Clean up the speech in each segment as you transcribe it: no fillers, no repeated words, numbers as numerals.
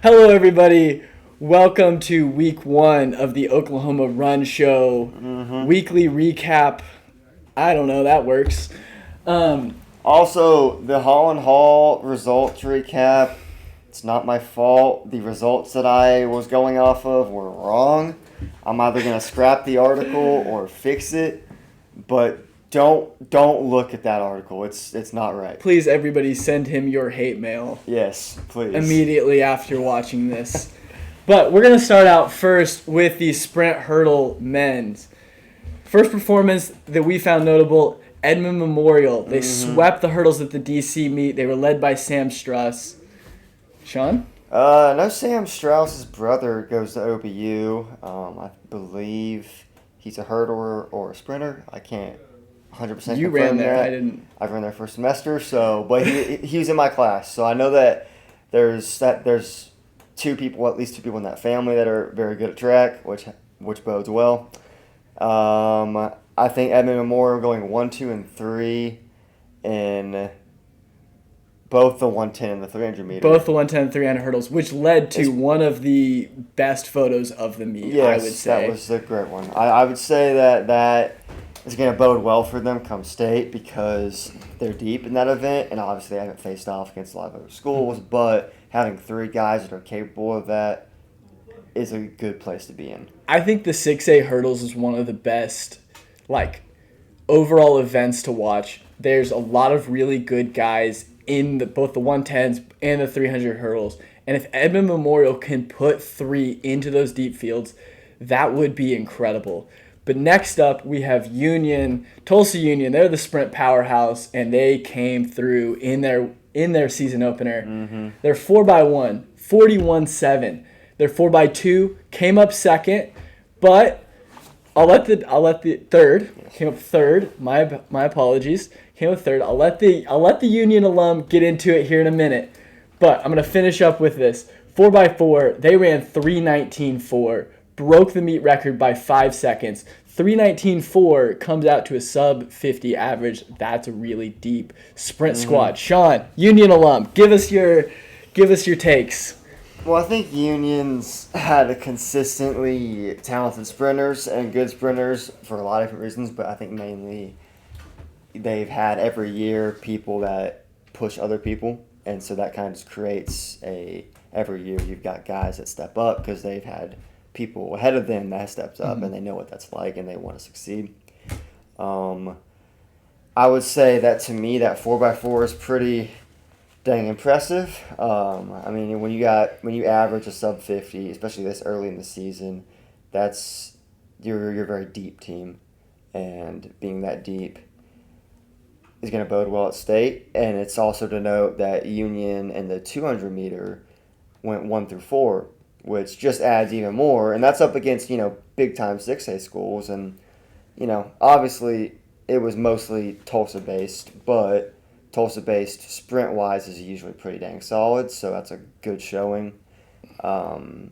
Hello, everybody. Welcome to week 1 of the Oklahoma Run Show. Weekly recap. I don't know, that works. Also, the Holland Hall results recap. It's not my fault. The results that I was going off of were wrong. I'm either going to scrap the article or fix it, but don't look at that article. It's not right. Please, everybody, send him your hate mail Yes, please. immediately after watching this. But we're going to start out first with the sprint hurdle men's. First performance that we found notable, Edmond Memorial. They swept the hurdles at the DC meet. They were led by Sam Strauss. Shawn? No, Sam Strauss's brother goes to OBU. I believe he's a hurdler or a sprinter. I can't 100% You confirm ran there. that. I didn't. I ran there first semester, but he was in my class, so I know that there's two people, at least two people in that family that are very good at track, which bodes well. I think Edmond Memorial going 1, 2, and 3 in both the 110 and the 300 meter. Both the 110 and 300 hurdles, which led to one of the best photos of the meet, yes, I would say. That was a great one. I would say that is going to bode well for them come state because they're deep in that event, and obviously they haven't faced off against a lot of other schools, but having 3 guys that are capable of that is a good place to be in. I think the 6A hurdles is one of the best, overall events to watch. There's a lot of really good guys in both the 110s and the 300 hurdles. And if Edmond Memorial can put 3 into those deep fields, that would be incredible. But next up, we have Tulsa Union. They're the sprint powerhouse, and they came through in their season opener. They're 4x1, 41-7. Their 4x2 came up second, but I'll let the third came up third. My apologies. Came up third. I'll let the Union alum get into it here in a minute, but I'm gonna finish up with this 4x4. They ran 3:19.4, broke the meet record by 5 seconds. 3:19.4 comes out to a sub 50 average. That's a really deep sprint squad. Shawn, Union alum, give us your takes. Well, I think Union's had a consistently talented sprinters and good sprinters for a lot of different reasons, but I think mainly they've had every year people that push other people, and so that kind of just creates every year you've got guys that step up because they've had people ahead of them that steps up and they know what that's like and they want to succeed. I would say that to me that 4x4 is pretty dang impressive. I mean, when you average a sub 50, especially this early in the season, you're a very deep team, and being that deep is going to bode well at state. And it's also to note that Union and the 200 meter went 1 through 4, which just adds even more, and that's up against big time 6A schools, and obviously it was mostly Tulsa based, but Tulsa-based sprint-wise is usually pretty dang solid, so that's a good showing. And,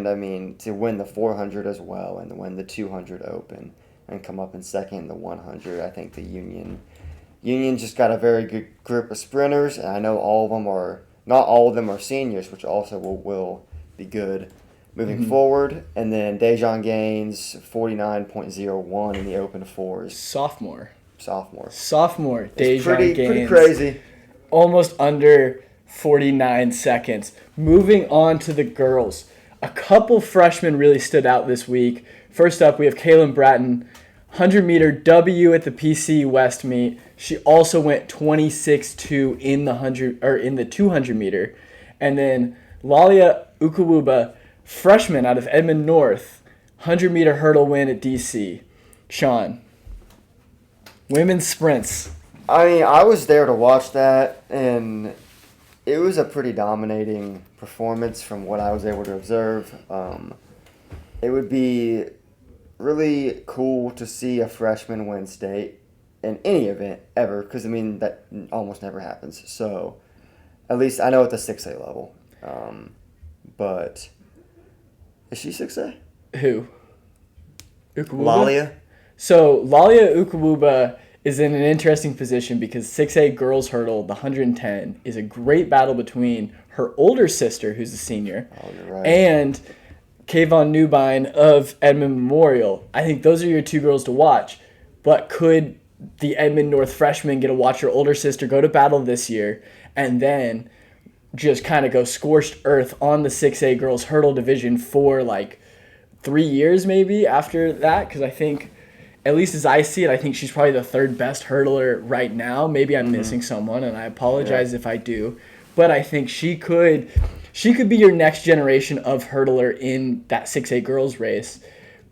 I mean, to win the 400 as well and to win the 200 open and come up in second in the 100, I think the Union just got a very good group of sprinters, and I know not all of them are seniors, which also will be good moving forward. And then Dejon Gaines, 49.01 in the open fours. Sophomore, It's Dejon Gaines. Pretty crazy. Almost under 49 seconds. Moving on to the girls. A couple freshmen really stood out this week. First up, we have Kaylin Bratton, 100-meter W at the PC West meet. She also went 26-2 in the 200-meter. And then Lalia Ukuwuba, freshman out of Edmond North, 100-meter hurdle win at DC. Shawn. Women's sprints. I mean, I was there to watch that, and it was a pretty dominating performance from what I was able to observe. It would be really cool to see a freshman win state in any event ever, because, I mean, that almost never happens. So, at least I know at the 6A level. But, is she 6A? Who? Ukuwuba? Lalia? So Lalia Ukuwuba is in an interesting position because 6A girls hurdle, the 110, is a great battle between her older sister, who's a senior, Oh, you're right. and Kayvon Newbine of Edmond Memorial. I think those are your two girls to watch. But could the Edmond North freshman get to watch her older sister go to battle this year and then just kind of go scorched earth on the 6A girls hurdle division for like 3 years maybe after that? Because I think, at least as I see it, I think she's probably the third best hurdler right now. Maybe I'm missing someone, and I apologize if I do. But I think she could be your next generation of hurdler in that 6A girls race.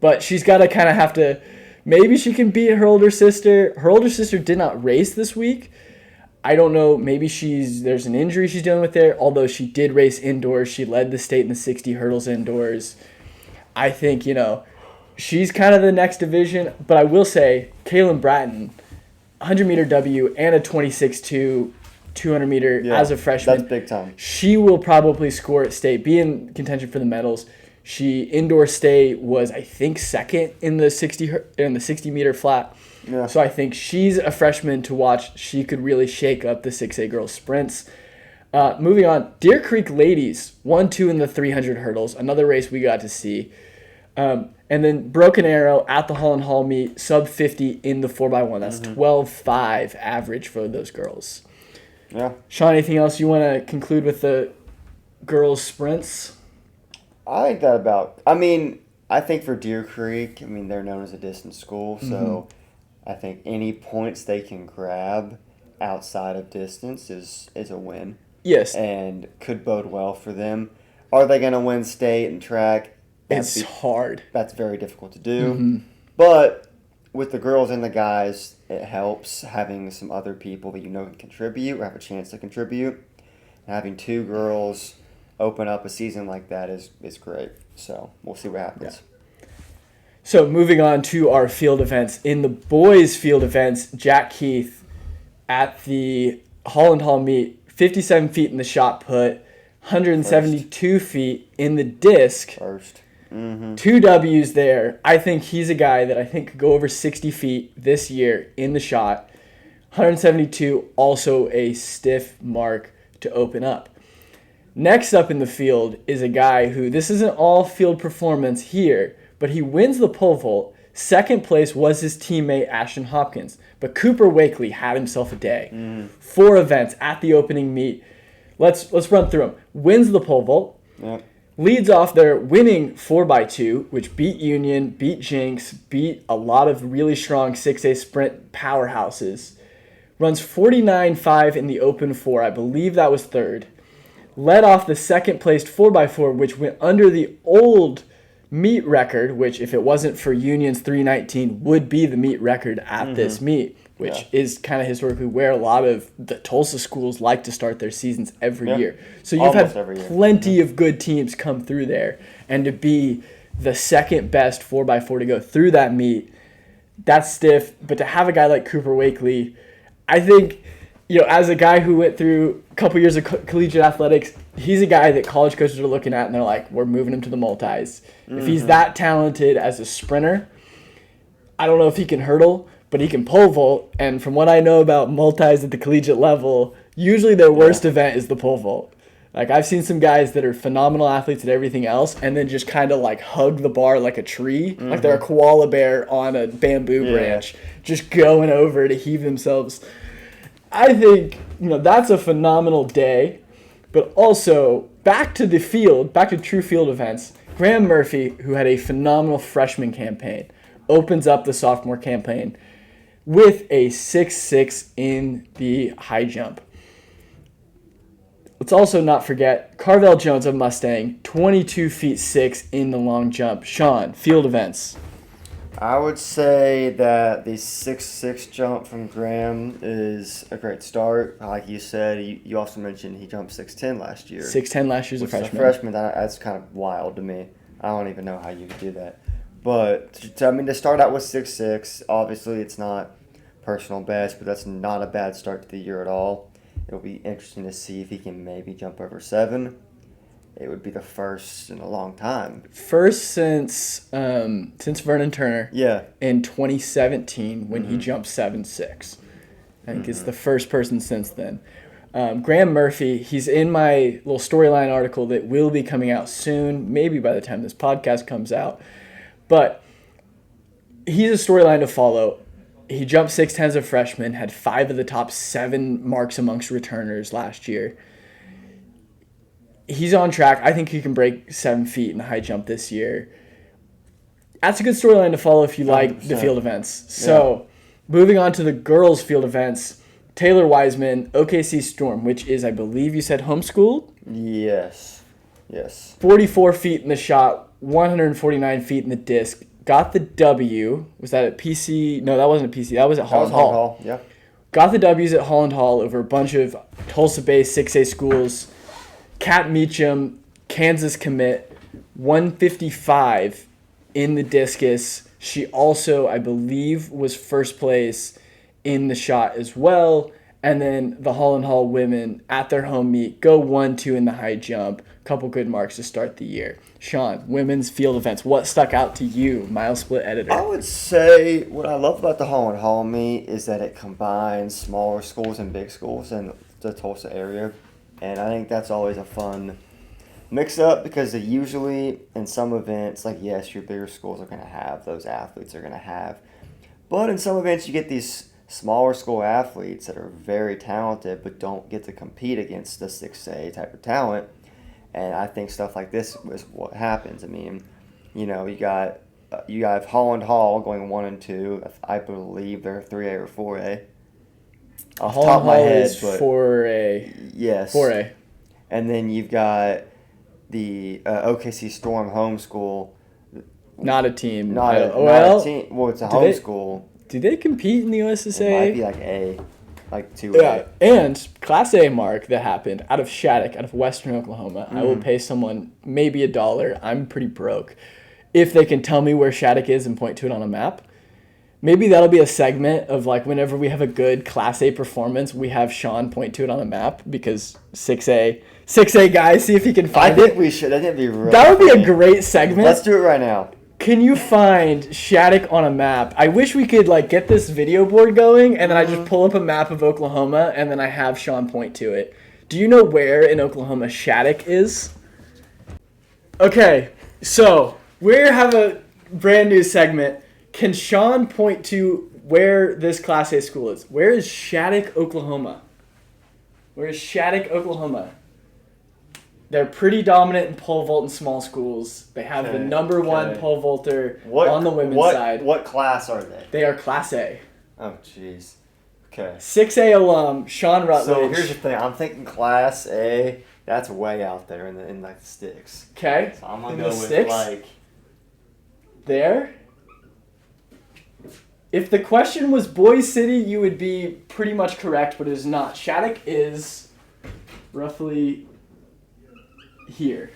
But she's got to kind of have to, maybe she can beat her older sister. Her older sister did not race this week. I don't know, maybe there's an injury she's dealing with there, although she did race indoors. She led the state in the 60 hurdles indoors. I think, she's kind of the next division, but I will say, Kaylin Bratton, 100-meter W and a 26.2 200-meter as a freshman. That's big time. She will probably score at state, be in contention for the medals. She indoor state was, I think, second in the 60-meter flat. Yeah. So I think she's a freshman to watch. She could really shake up the 6A girls sprints. Moving on, Deer Creek ladies, 1-2 in the 300 hurdles, another race we got to see. And then Broken Arrow at the Holland Hall meet, sub 50 in the 4x1. That's 12.5 average for those girls. Yeah. Shawn, anything else you want to conclude with the girls' sprints? I think I think for Deer Creek, they're known as a distance school, so I think any points they can grab outside of distance is a win. Yes. And could bode well for them. Are they going to win state and track? It's hard. That's very difficult to do. But with the girls and the guys, it helps having some other people that can contribute or have a chance to contribute. And having two girls open up a season like that is great. So we'll see what happens. Yeah. So moving on to our field events. In the boys' field events, Jack Keith at the Holland Hall meet, 57 feet in the shot put, 172 feet in the disc. First. 2 W's there. I think he's a guy that I think could go over 60 feet this year in the shot. 172, also a stiff mark to open up. Next up in the field is a guy who, this isn't all field performance here, but he wins the pole vault. Second place was his teammate Ashton Hopkins. But Cooper Wakely had himself a day. 4 events at the opening meet. Let's run through them. Wins the pole vault. Yep. Leads off there winning 4x2, which beat Union, beat Jinx, beat a lot of really strong 6A sprint powerhouses. Runs 49.5 in the open 4. I believe that was third. Led off the second placed 4x4, which went under the old meet record, which if it wasn't for Union's 319 would be the meet record at this meet, which is kind of historically where a lot of the Tulsa schools like to start their seasons every year. So you've had plenty of good teams come through there, and to be the second best 4x4 to go through that meet, that's stiff. But to have a guy like Cooper Wakely, I think, as a guy who went through a couple years of collegiate athletics, he's a guy that college coaches are looking at and they're like, we're moving him to the multis. If he's that talented as a sprinter, I don't know if he can hurdle, but he can pole vault. And from what I know about multis at the collegiate level, usually their worst event is the pole vault. Like, I've seen some guys that are phenomenal athletes at everything else and then just kind of like hug the bar like a tree, like they're a koala bear on a bamboo branch, just going over to heave themselves. I think, that's a phenomenal day. But also, back to the field, back to true field events, Graham Murphy, who had a phenomenal freshman campaign, opens up the sophomore campaign with a 6.6 in the high jump. Let's also not forget Carvel Jones of Mustang, 22 feet 6 in the long jump. Shawn, field events. I would say that the 6.6 jump from Graham is a great start. Like you said, you also mentioned he jumped 6'10 last year. 6'10 last year as a freshman. Freshman, that's kind of wild to me. I don't even know how you could do that. But, to start out with 6'6", obviously it's not personal best, but that's not a bad start to the year at all. It'll be interesting to see if he can maybe jump over 7. It would be the first in a long time. First since Vernon Turner. Yeah. In 2017 when he jumped 7.6. I think it's the first person since then. Graham Murphy, he's in my little storyline article that will be coming out soon, maybe by the time this podcast comes out. But he's a storyline to follow. He jumped 6'10" as a freshman, had 5 of the top 7 marks amongst returners last year. He's on track. I think he can break 7 feet in the high jump this year. That's a good storyline to follow if you like 100%. the field events. So, moving on to the girls' field events, Taylor Wiseman, OKC Storm, which is, I believe you said homeschooled? Yes. 44 feet in the shot, 149 feet in the disc. Got the W. Was that at PC? No, that wasn't at PC. That was at Holland Hall. Yeah. Got the W's at Holland Hall over a bunch of Tulsa-based 6A schools. Kat Meacham, Kansas commit, 155 in the discus. She also, I believe, was first place in the shot as well. And then the Holland Hall women at their home meet go 1-2 in the high jump. Couple good marks to start the year. Shawn, women's field events. What stuck out to you, mile split editor? I would say what I love about the Holland Hall meet is that it combines smaller schools and big schools in the Tulsa area. And I think that's always a fun mix-up because they usually, in some events, like, yes, your bigger schools are going to have those athletes are going to have. But in some events, you get these smaller school athletes that are very talented but don't get to compete against the 6A type of talent. And I think stuff like this is what happens. I mean, you know, you have Holland Hall going 1 and 2. I believe they're 3A or 4A. Off the top of my head, is 4A. Yes. 4A. And then you've got the OKC Storm homeschool. Not a team. Not a team. Well, it's a homeschool. Do they compete in the USSA? It might be like A, like 2A. Yeah, and Class A mark that happened out of Shattuck, out of Western Oklahoma. I will pay someone maybe $1. I'm pretty broke. If they can tell me where Shattuck is and point to it on a map. Maybe that'll be a segment of, like, whenever we have a good Class A performance, we have Shawn point to it on a map because 6A guys, see if he can find it. I think we should. I think it'd be really That would be funny. a great segment. Let's do it right now. Can you find Shattuck on a map? I wish we could, like, get this video board going and then I just pull up a map of Oklahoma and then I have Shawn point to it. Do you know where in Oklahoma Shattuck is? Okay, so we have a brand new segment. Can Shawn point to where this Class A school is? Where is Shattuck, Oklahoma? Where is Shattuck, Oklahoma? They're pretty dominant in pole vault in small schools. They have the number 1 pole vaulter on the women's side. What class are they? They are Class A. Oh, jeez. Okay. 6A alum, Shawn Rutledge. So here's the thing. I'm thinking Class A. That's way out there in like the sticks. Okay. So I'm gonna In go the with sticks? like. There. If the question was Boise City, you would be pretty much correct, but it is not. Shattuck is roughly here.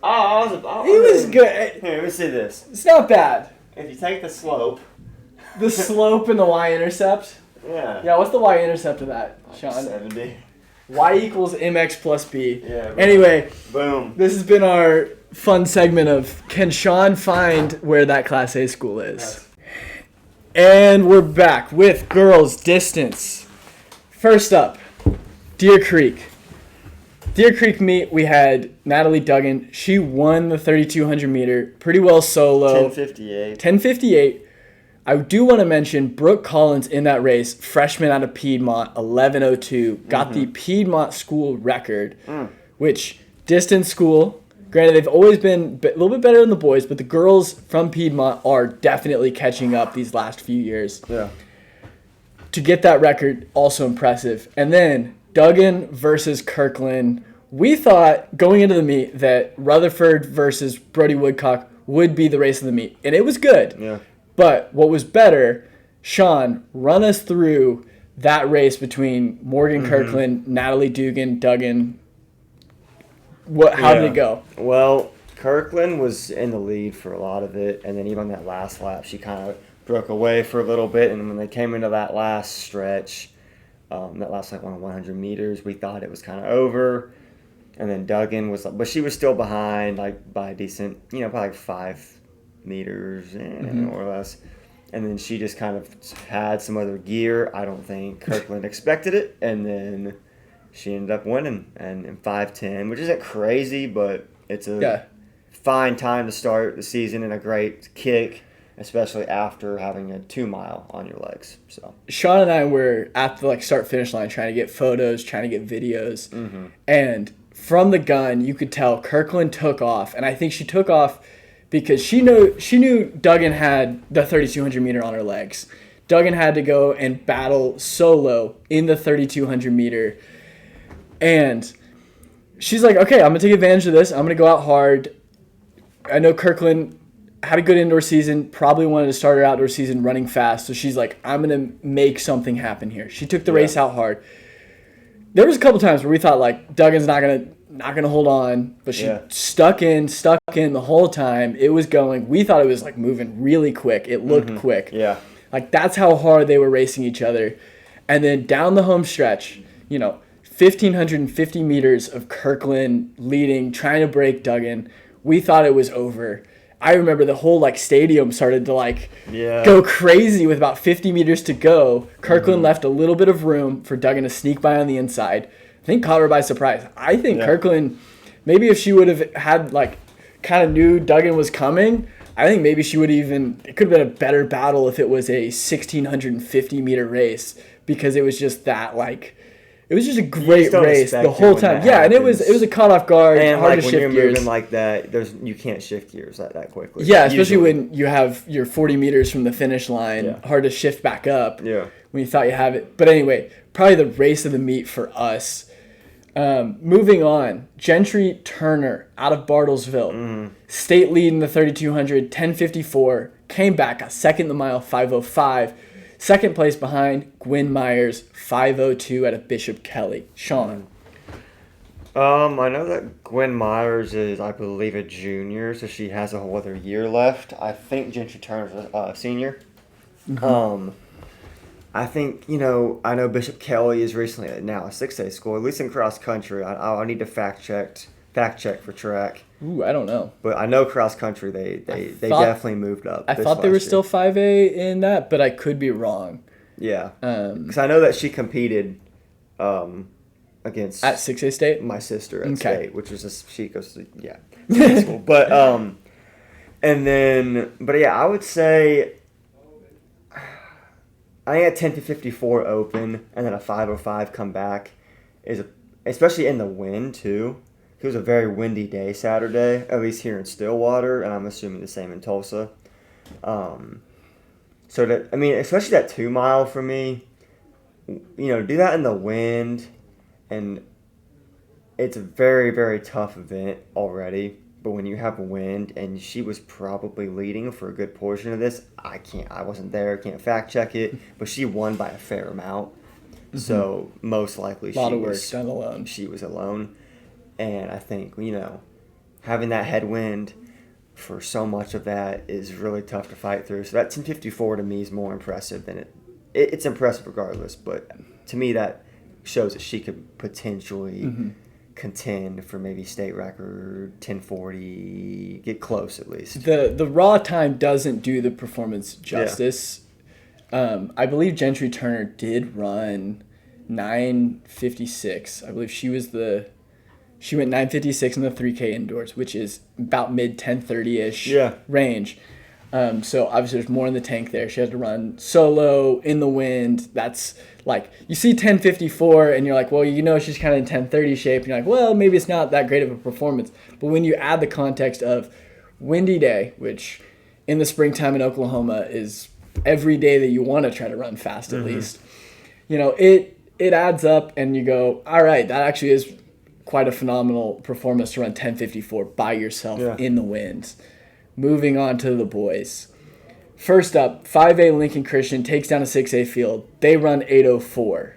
He was good. Here, let me see this. It's not bad. If you take the slope. The slope and the y-intercept. Yeah. Yeah, what's the y-intercept of that, Shawn? 70. Y equals mx plus b. Yeah. Bro. Anyway, Boom. this has been our fun segment of can Shawn find where that Class A school is? Yes. And we're back with girls distance. First up, Deer Creek. Deer Creek meet, we had Natalie Duggan. She won the 3,200 meter pretty well solo. 10:58. 10:58. I do want to mention Brooke Collins in that race, freshman out of Piedmont, 11:02, got the Piedmont school record, which distance school, granted they've always been a little bit better than the boys, but the girls from Piedmont are definitely catching up these last few years. Yeah. To get that record, also impressive. And then Duggan versus Kirkland. We thought going into the meet that Rutherford versus Brody Woodcock would be the race of the meet, and it was good. Yeah. But what was better, Shawn, run us through that race between Morgan Kirkland, Natalie Duggan. How did it go? Well, Kirkland was in the lead for a lot of it, and then even on that last lap, she kind of broke away for a little bit, and when they came into that last stretch, that last like 100 meters, we thought it was kind of over, and then Duggan was, but she was still behind, like by a decent, probably like 5 meters, more or less. And then she just kind of had some other gear. I don't think Kirkland expected it. And then she ended up winning and in 5:10, which isn't crazy, but it's a fine time to start the season and a great kick, especially after having a 2 mile on your legs. So Shawn and I were at the start finish line trying to get photos, trying to get videos, and from the gun you could tell Kirkland took off, and I think she took off because she knew Duggan had the 3,200 meter on her legs. Duggan had to go and battle solo in the 3,200 meter, and she's like, okay, I'm gonna take advantage of this. I'm gonna go out hard. I know Kirkland had a good indoor season, probably wanted to start her outdoor season running fast. So she's like, I'm going to make something happen here. She took the race out hard. There was a couple times where we thought Duggan's not going to hold on, but she stuck in the whole time. It was going. We thought it was moving really quick. It looked quick. Yeah. That's how hard they were racing each other. And then down the home stretch, 1,550 meters of Kirkland leading, trying to break Duggan. We thought it was over. I remember the whole stadium started to go crazy with about 50 meters to go. Kirkland left a little bit of room for Duggan to sneak by on the inside. I think caught her by surprise. I think Kirkland, maybe if she would have had kind of knew Duggan was coming, I think maybe she would even, it could have been a better battle if it was a 1,650 meter race, because it was just that it was just a great race the whole time. Yeah, and it was a caught off guard, and hard to shift when you're gears. moving like that, you can't shift gears that quickly. Yeah, especially when you have your 40 meters from the finish line, hard to shift back up. Yeah. When you thought you have it. But anyway, probably the race of the meet for us. Moving on, Gentry Turner out of Bartlesville, state lead in the 3,200, 10:54, came back, got second in the mile, 5:05. Second place behind Gwen Myers, 5:02 out of Bishop Kelly. Shawn. I know that Gwen Myers is, I believe, a junior, so she has a whole other year left. I think Gentry Turner's a senior. I think, I know Bishop Kelly is recently now a 6A school, at least in cross country. I need to fact check for track. Ooh, I don't know. But I know cross country, they definitely moved up. I thought they were still 5A in that, but I could be wrong. Yeah. Because I know that she competed against at 6A state, my sister at state, which was she goes to school. But I would say I think a 10:54 open and then a 5:05 come back is especially in the wind too. It was a very windy day Saturday, at least here in Stillwater, and I'm assuming the same in Tulsa. Especially that 2 mile for me, do that in the wind, and it's a very, very tough event already. But when you have wind, and she was probably leading for a good portion of this, I wasn't there, can't fact check it, but she won by a fair amount. So most likely a lot of work done alone. She was alone. And I think, having that headwind for so much of that is really tough to fight through. So that 10:54 to me is more impressive than it's impressive regardless. But to me, that shows that she could potentially contend for maybe state record, 10:40, get close at least. The raw time doesn't do the performance justice. I believe Gentry Turner did run 9:56. I believe she went 9:56 in the 3K indoors, which is about mid 10:30-ish range. So obviously there's more in the tank there. She has to run solo in the wind. That's you see 10:54 and you're like, well, she's kind of in 10:30 shape. And you're like, well, maybe it's not that great of a performance. But when you add the context of windy day, which in the springtime in Oklahoma is every day that you want to try to run fast at least, it adds up and you go, all right, that actually is quite a phenomenal performance to run 10:54 by yourself in the wind. Moving on to the boys. First up, 5A Lincoln Christian takes down a 6A field. They run 8:04.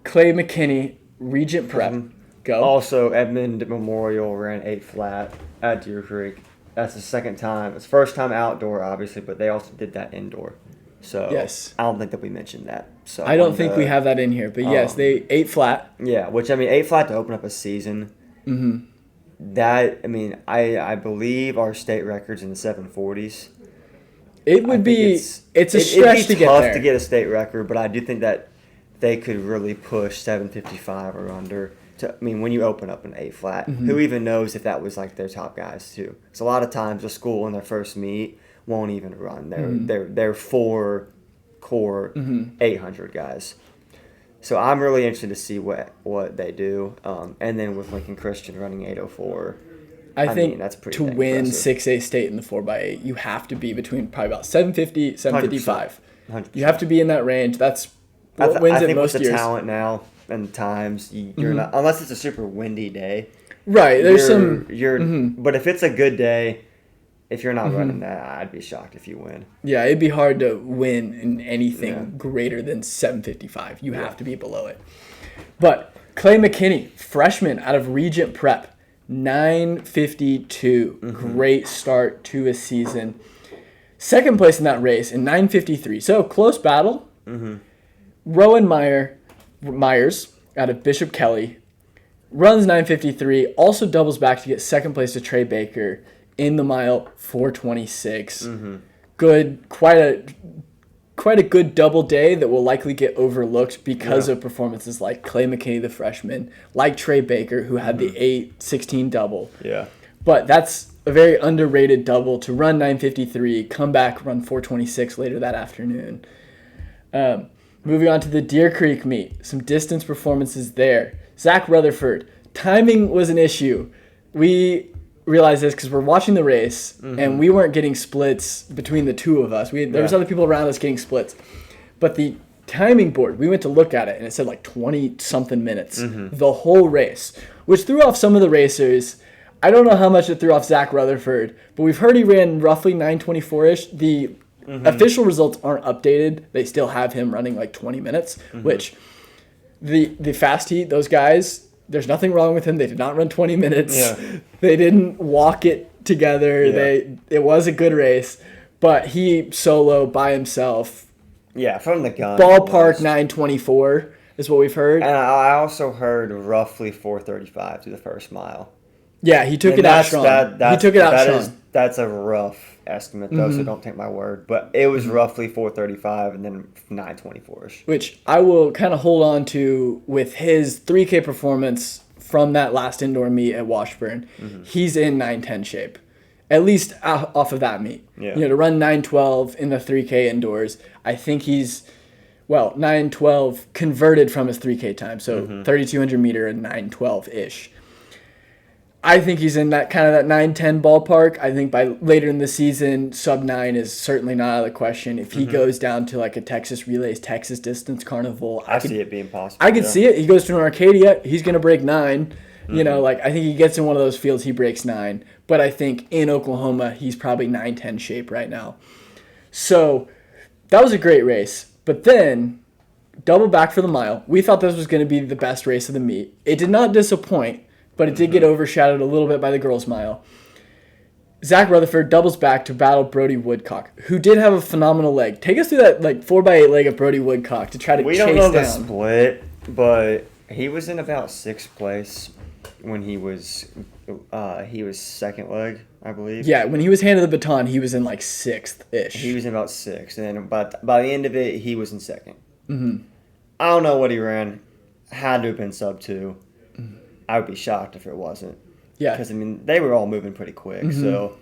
Clay McKinney, Regent Prep. Go. Also, Edmond Memorial ran 8 flat at Deer Creek. That's the second time. It's first time outdoor, obviously, but they also did that indoor. So yes. I don't think that we mentioned that. So I don't think we have that in here, but yes, they 8 flat. Yeah, which 8 flat to open up a season. That I believe our state record's in the 740s. It would be it's a stretch to get there. It'd be tough to get a state record, but I do think that they could really push 755 or under. When you open up an A flat, who even knows if that was like their top guys too? So a lot of times a school in their first meet won't even run. They're 4 core 800 guys. So I'm really interested to see what they do. And then with Lincoln Christian running 804. I think that's pretty to win impressive. 6A state in the 4x8, you have to be between probably about 750, 755. 100%. You have to be in that range. That's what wins it most with the years. talent now and times, you're not, unless it's a super windy day. Right. There's But if it's a good day, if you're not running that, I'd be shocked if you win. Yeah, it'd be hard to win in anything greater than 755. You have to be below it. But Clay McKinney, freshman out of Regent Prep, 952. Great start to a season. Second place in that race in 953. So close battle. Rowan Myers out of Bishop Kelly runs 953. Also doubles back to get second place to Trey Baker in the mile 426. Good, quite a good double day that will likely get overlooked because of performances like Clay McKinney, the freshman, like Trey Baker, who had the 8:16 double. Yeah. But that's a very underrated double to run 953, come back, run 426 later that afternoon. Moving on to the Deer Creek meet, some distance performances there. Zach Rutherford, timing was an issue. We realized this because we're watching the race, and we weren't getting splits between the two of us. There was other people around us getting splits. But the timing board, we went to look at it, and it said like 20-something minutes the whole race, which threw off some of the racers. I don't know how much it threw off Zach Rutherford, but we've heard he ran roughly 924-ish. The official results aren't updated. They still have him running like 20 minutes, which the fast heat, those guys, there's nothing wrong with him. They did not run 20 minutes. They didn't walk it together. It was a good race, but he solo by himself. Yeah, from the gun. Ballpark 924 is what we've heard. And I also heard roughly 435 through the first mile. Yeah, he took it out strong. He took it out strong. That's a rough estimate, though, so don't take my word. But it was roughly 435 and then 924-ish. Which I will kind of hold on to with his 3K performance from that last indoor meet at Washburn. He's in 910 shape, at least off of that meet. Yeah. To run 912 in the 3K indoors, I think he's, 912 converted from his 3K time, so 3,200 meter and 912-ish. I think he's in that kind of that 9-10 ballpark. I think by later in the season, sub-9 is certainly not out of the question. If he goes down to like a Texas Relays, Texas Distance Carnival, I see it being possible. I could see it. He goes to an Arcadia, he's going to break 9. I think he gets in one of those fields, he breaks 9. But I think in Oklahoma, he's probably 9-10 shape right now. So that was a great race. But then, double back for the mile. We thought this was going to be the best race of the meet. It did not disappoint, but it did get overshadowed a little bit by the girls' mile. Zach Rutherford doubles back to battle Brody Woodcock, who did have a phenomenal leg. Take us through that 4x8 leg of Brody Woodcock to try to chase down. We don't know the split, but he was in about 6th place when he was second leg, I believe. Yeah, when he was handed the baton, he was in 6th-ish. He was in about 6th, and then by the end of it, he was in 2nd. I don't know what he ran. Had to have been sub 2. I would be shocked if it wasn't. Yeah. Because, they were all moving pretty quick. So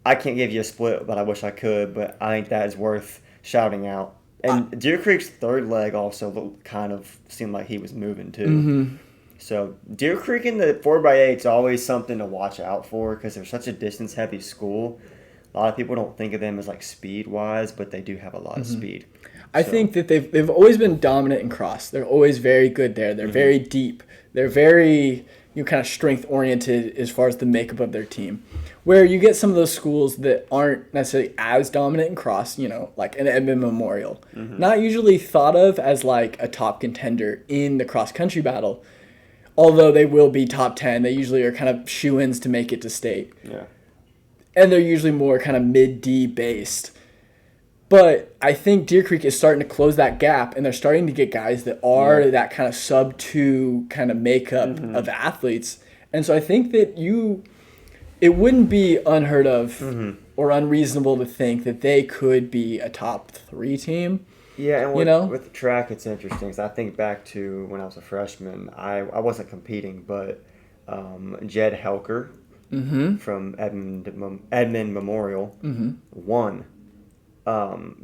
I can't give you a split, but I wish I could. But I think that is worth shouting out. And Deer Creek's 3rd leg also kind of seemed like he was moving too. So Deer Creek in the 4x8 is always something to watch out for because they're such a distance-heavy school. A lot of people don't think of them as speed-wise, but they do have a lot of speed. I think that they've always been dominant in cross. They're always very good there. They're very deep. They're very kind of strength-oriented as far as the makeup of their team. Where you get some of those schools that aren't necessarily as dominant in cross, like an Edmond Memorial. Not usually thought of as a top contender in the cross-country battle. Although they will be top 10. They usually are kind of shoo-ins to make it to state. Yeah. And they're usually more kind of mid-D based. But I think Deer Creek is starting to close that gap, and they're starting to get guys that are that kind of sub-2 kind of makeup of athletes. And so I think that it wouldn't be unheard of or unreasonable to think that they could be a top 3 team. Yeah, and You know? with the track, it's interesting. 'Cause I think back to when I was a freshman. I wasn't competing, but Jed Helker from Edmond Memorial won.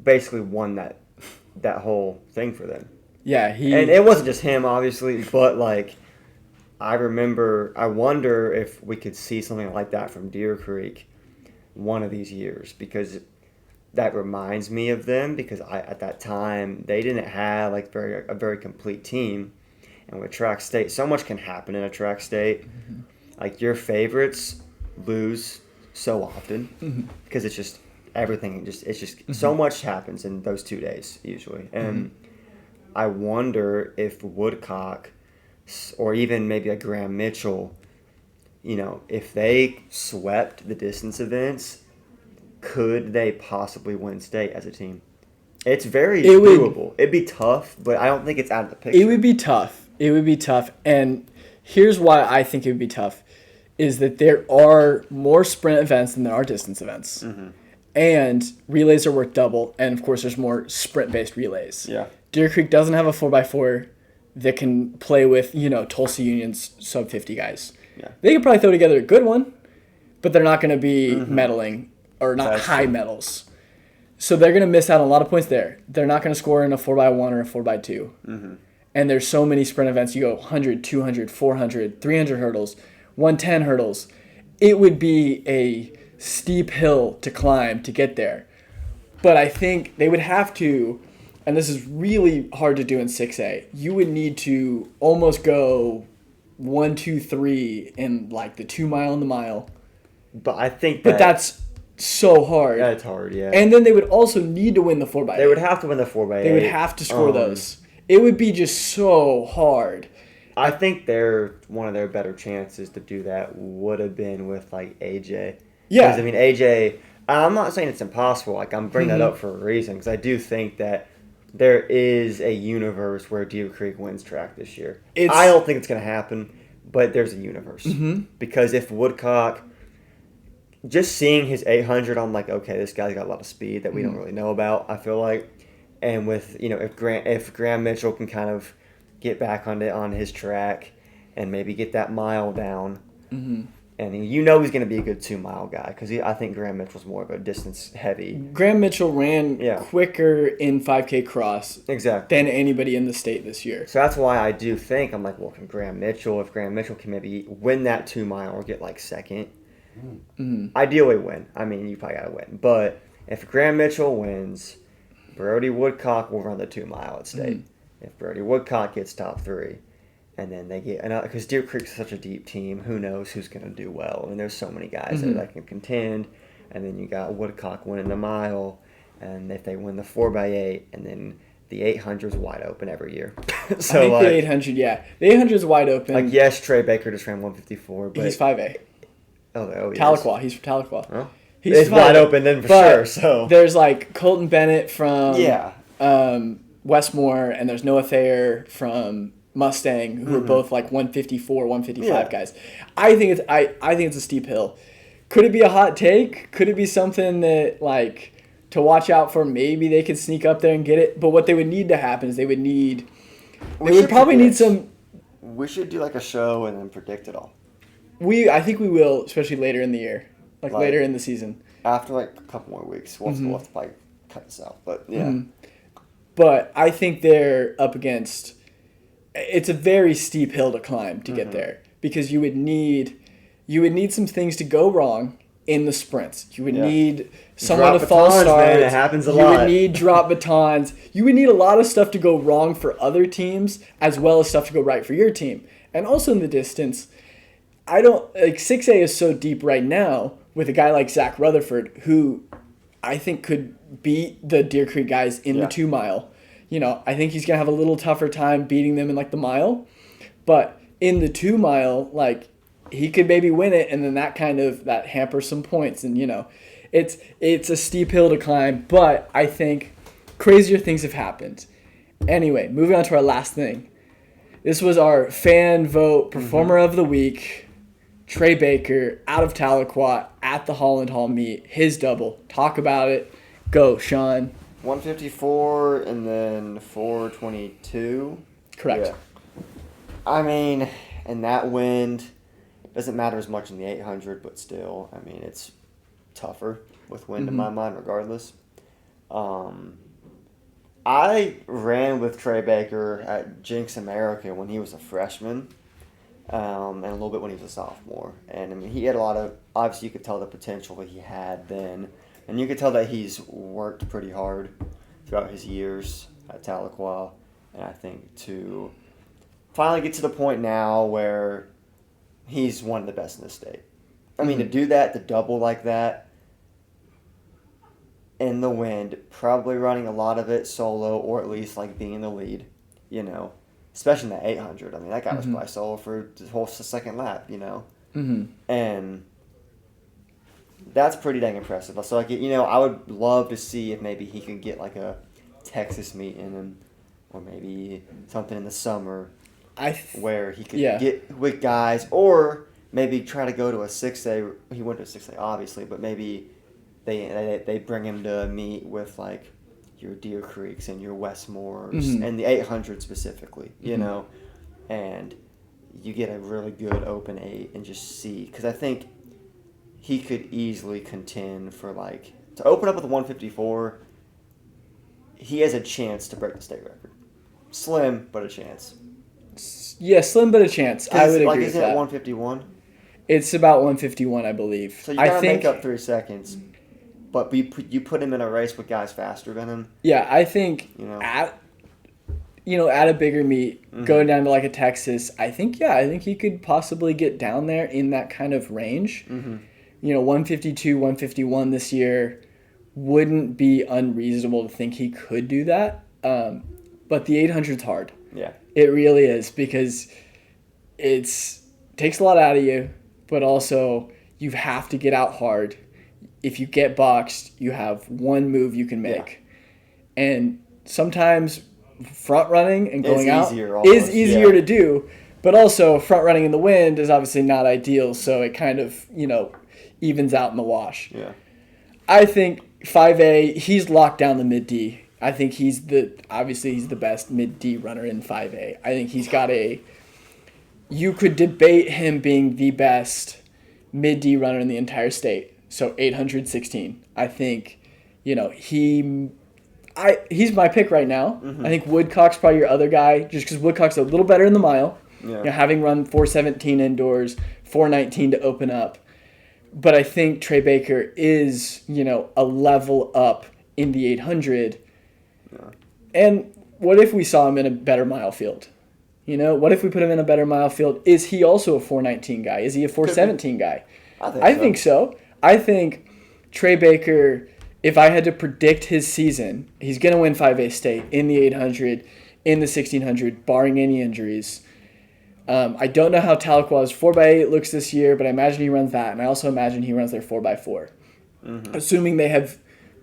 Basically won that whole thing for them. Yeah, And it wasn't just him, obviously, but like I wonder if we could see something like that from Deer Creek one of these years, because that reminds me of them, because at that time they didn't have like a very complete team, and with track state, so much can happen in a track state. Like your favorites lose so often because it's just everything. It's just so much happens in those 2 days usually, and I wonder if Woodcock or even maybe a Graham Mitchell, if they swept the distance events, could they possibly win state as a team? It's very doable. It'd be tough, but I don't think it's out of the picture. It would be tough. And here's why I think it would be tough, is that there are more sprint events than there are distance events. And relays are worth double, and of course there's more sprint-based relays. Yeah. Deer Creek doesn't have a 4x4 that can play with, Tulsa Union's sub-50 guys. Yeah. They could probably throw together a good one, but they're not going to be medaling, or not high medals. So they're going to miss out on a lot of points there. They're not going to score in a 4x1 or a 4x2. And there's so many sprint events. You go 100, 200, 400, 300 hurdles, 110 hurdles. It would be a steep hill to climb to get there. But I think they would have to, and this is really hard to do in 6A, you would need to almost go 1, 2, 3 in like the 2 mile and the mile. But I think that's so hard. That's hard, yeah. And then they would also need to win the 4x8. They would have to win the 4x8. They would have to score those. It would be just so hard. I think one of their better chances to do that would have been with like AJ. Yeah. Because I mean AJ, I'm not saying it's impossible. Like I'm bringing that up for a reason, because I do think that there is a universe where Deer Creek wins track this year. I don't think it's going to happen, but there's a universe. Because if Woodcock, just seeing his 800, I'm like, okay, this guy's got a lot of speed that we don't really know about, I feel like. And with, if Graham Mitchell can kind of get back on his track and maybe get that mile down, and he's going to be a good 2 mile guy, because I think Graham Mitchell's more of a distance heavy. Graham Mitchell ran quicker in 5K cross than anybody in the state this year. So that's why I do think, I'm like, well, if Graham Mitchell can maybe win that 2 mile or get like second, ideally win. I mean, you probably got to win. But if Graham Mitchell wins, Brody Woodcock will run the 2 mile at state. If Brody Woodcock gets top 3, and then they get another, because Deer Creek's such a deep team, who knows who's going to do well. I mean, there's so many guys that can contend, and then you got Woodcock winning the mile, and if they win the 4x8, and then the 800's wide open every year. So I think the 800, the 800's wide open. Like, yes, Trey Baker just ran 154, but he's 5A. Oh, he Tahlequah. He's from Tahlequah. Huh? He's wide open then for sure. So there's like Colton Bennett from Westmore, and there's Noah Thayer from Mustang, who are both like 154, 155 guys. I think it's a steep hill. Could it be a hot take? Could it be something that like to watch out for? Maybe they could sneak up there and get it. But what they would need to happen is they would probably need some. We should do like a show and then predict it all. I think we will, especially later in the year, like later in the season. After like a couple more weeks, we'll have to probably cut this out. But yeah. But I think they're up against. It's a very steep hill to climb to get there, because you would need some things to go wrong in the sprints. You would need someone to false start. Man, it happens a lot. You would need drop batons. You would need a lot of stuff to go wrong for other teams, as well as stuff to go right for your team. And also in the distance, 6A is so deep right now with a guy like Zach Rutherford, who I think could beat the Deer Creek guys in the 2 mile. I think he's going to have a little tougher time beating them in like the mile, but in the 2 mile, like he could maybe win it, and then that hampers some points, and it's a steep hill to climb, but I think crazier things have happened. Anyway, moving on to our last thing. This was our fan vote performer of the week, Trey Baker, out of Tahlequah at the Holland Hall meet, his double. Talk about it. Go, Shawn. 154 and then 422. Correct. Yeah. I mean, and that wind doesn't matter as much in the 800, but still, I mean, it's tougher with wind in my mind regardless. I ran with Trey Baker at Jinx America when he was a freshman, and a little bit when he was a sophomore. And I mean, he had a lot of, obviously you could tell the potential that he had then, and you could tell that he's worked pretty hard throughout his years at Tahlequah, and I think to finally get to the point now where he's one of the best in the state. I mean, to do that, to double like that, in the wind, probably running a lot of it solo, or at least like being in the lead, you know, especially in the 800. I mean, that guy was probably solo for the whole second lap, you know, and that's pretty dang impressive. So like, you know, I would love to see if maybe he could get like a Texas meet in him, or maybe something in the summer, where he could get with guys, or maybe try to go to a 6A. He went to a 6A obviously, but maybe they bring him to meet with like your Deer Creeks and your Westmores and the 800 specifically, you know, and you get a really good open 8 and just see, because I think he could easily contend for like, to open up with a 154, he has a chance to break the state record. Slim, but a chance. Yeah, slim but a chance. I would agree with that. Isn't it 151? It's about 151, I believe. So you gotta make up 3 seconds. But you put him in a race with guys faster than him. Yeah, I think at a bigger meet, going down to like a Texas, I think he could possibly get down there in that kind of range. 152, 151 this year wouldn't be unreasonable to think he could do that. But the 800's hard. Yeah. It really is, because takes a lot out of you, but also you have to get out hard. If you get boxed, you have one move you can make. Yeah. And sometimes front running and going out is easier to do, but also front running in the wind is obviously not ideal, so it kind of, evens out in the wash. Yeah. I think 5A, he's locked down the mid-D. I think he's the best mid-D runner in 5A. I think he's got you could debate him being the best mid-D runner in the entire state. So 816. I think, he's my pick right now. I think Woodcock's probably your other guy, just because Woodcock's a little better in the mile. Yeah. Having run 417 indoors, 419 to open up. But I think Trey Baker is, a level up in the 800. Yeah. And what if we saw him in a better mile field? What if we put him in a better mile field? Is he also a 419 guy? Is he a 417 guy? I think so. I think Trey Baker, if I had to predict his season, he's going to win 5A state in the 800, in the 1600, barring any injuries. I don't know how Tahlequah's 4x8 looks this year, but I imagine he runs that, and I also imagine he runs their 4x4. Assuming they have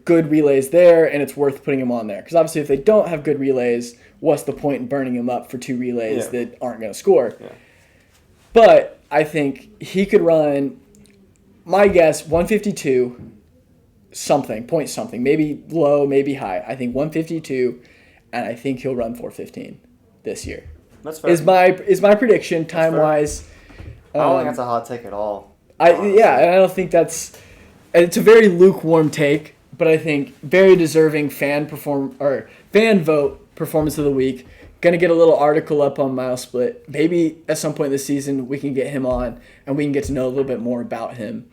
good relays there, and it's worth putting him on there. Because obviously if they don't have good relays, what's the point in burning him up for 2 relays that aren't going to score? Yeah. But I think he could run, my guess, 152 something, point something, maybe low, maybe high. I think 152, and I think he'll run 415 this year. That's fair. Is my prediction time wise. I don't think that's a hot take at all. And I don't think it's a very lukewarm take, but I think very deserving fan vote performance of the week. Gonna get a little article up on Mile Split. Maybe at some point this season we can get him on and we can get to know a little bit more about him.